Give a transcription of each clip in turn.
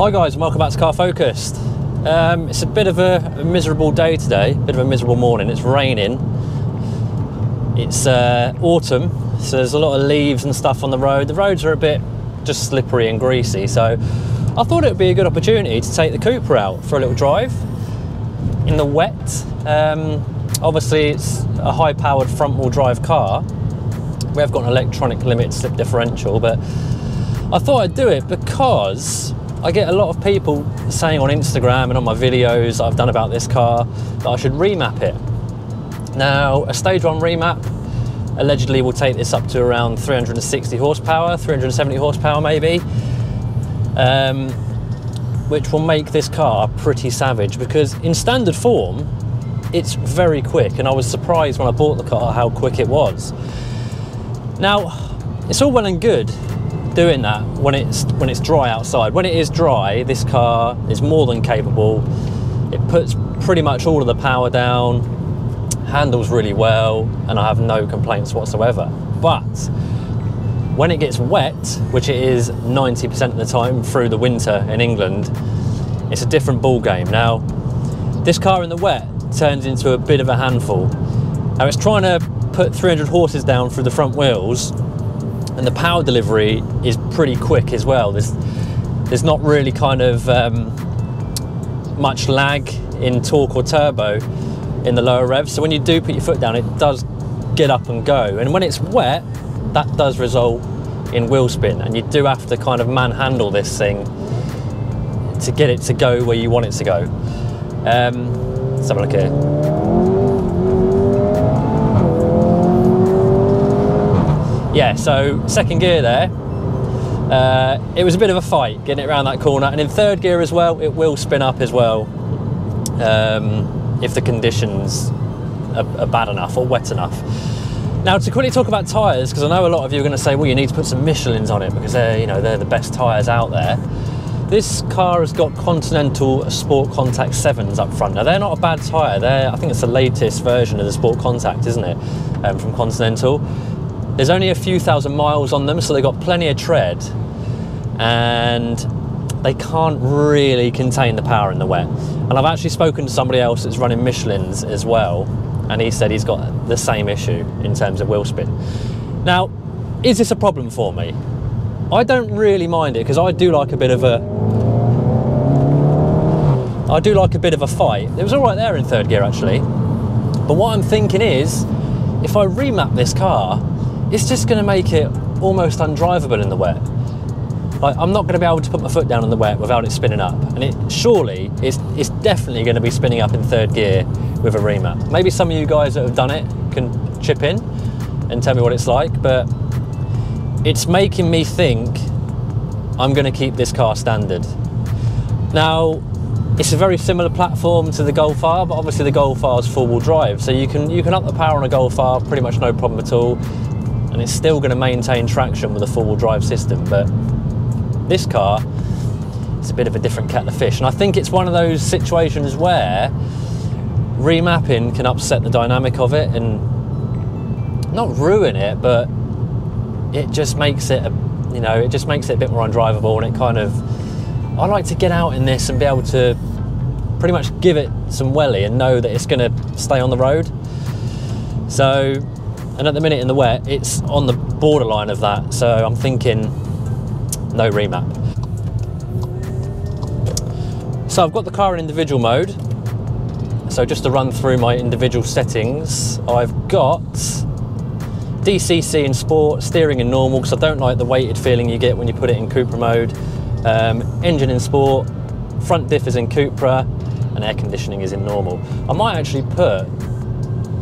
Hi guys, and welcome back to Car Focused. It's a bit of a miserable day today, a bit of a miserable morning. It's raining. It's autumn, so there's a lot of leaves and stuff on the road. The roads are a bit just slippery and greasy, so I thought it would be a good opportunity to take the Cupra out for a little drive in the wet. Obviously it's a high-powered front-wheel drive car. We have got an electronic limited slip differential, but I thought I'd do it because I get a lot of people saying on Instagram and on my videos that I've done about this car that I should remap it. Now, a stage 1 remap allegedly will take this up to around 360 horsepower, 370 horsepower maybe, which will make this car pretty savage because in standard form, it's very quick, and I was surprised when I bought the car how quick it was. Now, it's all well and good doing that when it's dry outside. When it is dry, this car is more than capable. It puts pretty much all of the power down, handles really well, and I have no complaints whatsoever. But when it gets wet, which it is 90% of the time through the winter in England, it's a different ball game. Now, this car in the wet turns into a bit of a handful. Now, it's trying to put 300 horses down through the front wheels, and the power delivery is pretty quick as well. There's not really kind of much lag in torque or turbo in the lower revs, so when you do put your foot down, it does get up and go. And when it's wet, that does result in wheel spin, and you do have to kind of manhandle this thing to get it to go where you want it to go. Let's have a look here. Yeah, so second gear there, it was a bit of a fight getting it around that corner, and in third gear as well, it will spin up as well if the conditions are bad enough or wet enough. Now, to quickly talk about tyres, because I know a lot of you are going to say, well, you need to put some Michelins on it because they're the best tyres out there. This car has got Continental Sport Contact 7s up front. Now, they're not a bad tyre. I think it's the latest version of the Sport Contact, isn't it, from Continental. There's only a few thousand miles on them, so they've got plenty of tread, and they can't really contain the power in the wet. And I've actually spoken to somebody else that's running Michelins as well, and he said he's got the same issue in terms of wheel spin. Now, is this a problem for me? I don't really mind it because I do like a bit of a fight. It was all right there in third gear actually, but what I'm thinking is, if I remap this car, it's just going to make it almost undrivable in the wet. Like, I'm not going to be able to put my foot down in the wet without it spinning up, and it's definitely going to be spinning up in third gear with a remap. Maybe some of you guys that have done it can chip in and tell me what it's like, but it's making me think I'm going to keep this car standard. Now, it's a very similar platform to the Golf R, but obviously the Golf R is four-wheel drive, so you can up the power on a Golf R pretty much no problem at all, and it's still going to maintain traction with a four-wheel drive system. But this car is a bit of a different kettle of fish, and I think it's one of those situations where remapping can upset the dynamic of it and not ruin it, but it just makes it a bit more undrivable. And it kind of, I like to get out in this and be able to pretty much give it some welly and know that it's going to stay on the road. So, and at the minute in the wet, it's on the borderline of that. So I'm thinking no remap. So I've got the car in individual mode. So just to run through my individual settings, I've got DCC in sport, steering in normal, because I don't like the weighted feeling you get when you put it in Cupra mode. Engine in sport, front diff is in Cupra, and air conditioning is in normal. I might actually put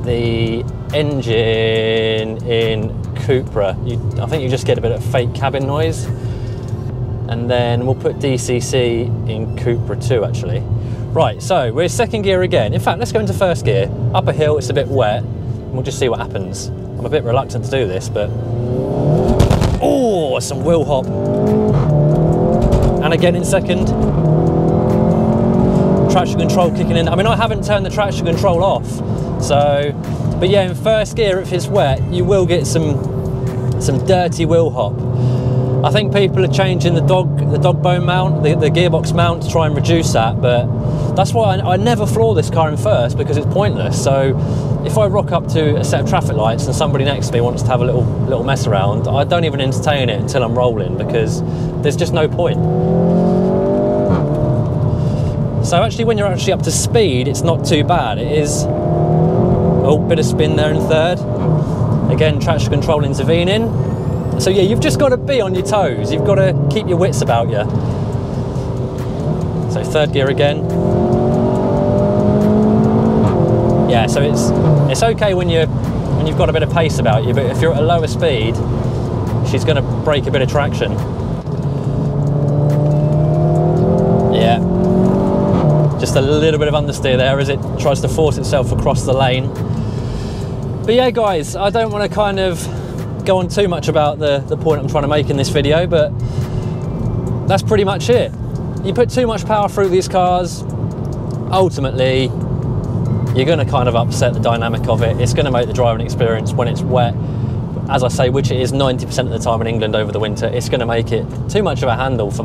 the engine in Cupra. I think you just get a bit of fake cabin noise. And then we'll put DCC in Cupra too, actually. Right, so we're second gear again. In fact, let's go into first gear. Up a hill, it's a bit wet, and we'll just see what happens. I'm a bit reluctant to do this, but... oh, some wheel hop. And again in second. Traction control kicking in. I mean, I haven't turned the traction control off, so... but yeah, in first gear, if it's wet, you will get some dirty wheel hop. I think people are changing the dog bone mount, the gearbox mount, to try and reduce that, but that's why I never floor this car in first, because it's pointless. So if I rock up to a set of traffic lights and somebody next to me wants to have a little mess around, I don't even entertain it until I'm rolling, because there's just no point. So actually, when you're actually up to speed, it's not too bad. It is, oh, bit of spin there in third. Again, traction control intervening. So yeah, you've just got to be on your toes. You've got to keep your wits about you. So third gear again. Yeah, so it's okay when you've got a bit of pace about you, but if you're at a lower speed, she's going to break a bit of traction. Yeah. Just a little bit of understeer there as it tries to force itself across the lane. But yeah, guys, I don't want to kind of go on too much about the point I'm trying to make in this video, but that's pretty much it. You put too much power through these cars, ultimately, you're going to kind of upset the dynamic of it. It's going to make the driving experience when it's wet, as I say, which it is 90% of the time in England over the winter, it's going to make it too much of a handful for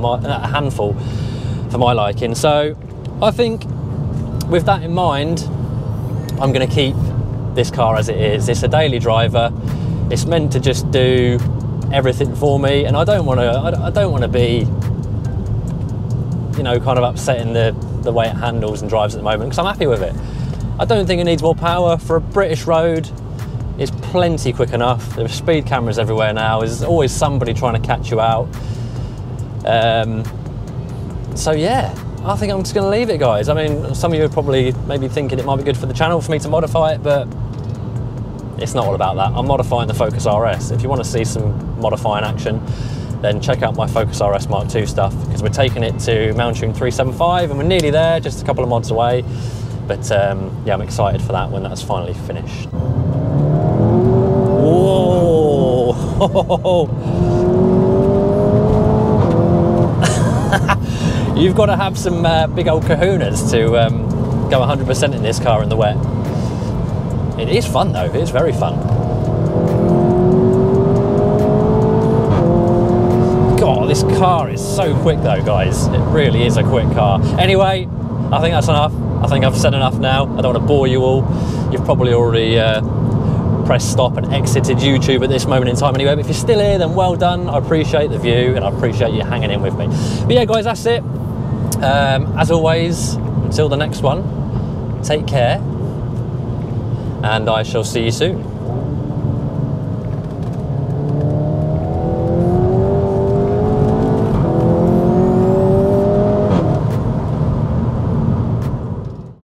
my liking. So I think with that in mind, I'm going to keep this car as it is. It's a daily driver. It's meant to just do everything for me, and I don't want to be, you know, kind of upsetting the way it handles and drives at the moment, because I'm happy with it. I don't think it needs more power. For a British road, it's plenty quick enough. There are speed cameras everywhere now. There's always somebody trying to catch you out. So yeah, I think I'm just going to leave it, guys. I mean, some of you are probably maybe thinking it might be good for the channel for me to modify it, but it's not all about that. I'm modifying the Focus RS. If you want to see some modifying action, then check out my Focus RS Mark II stuff, because we're taking it to Mountune 375 and we're nearly there, just a couple of mods away. But yeah, I'm excited for that when that's finally finished. Whoa! You've got to have some big old kahunas to go 100% in this car in the wet. It is fun though, it is very fun. God, this car is so quick though, guys. It really is a quick car. Anyway, I think that's enough. I think I've said enough now. I don't want to bore you all. You've probably already pressed stop and exited YouTube at this moment in time anyway, but if you're still here, then well done. I appreciate the view and I appreciate you hanging in with me. But yeah, guys, that's it. As always, until the next one, take care, and I shall see you soon.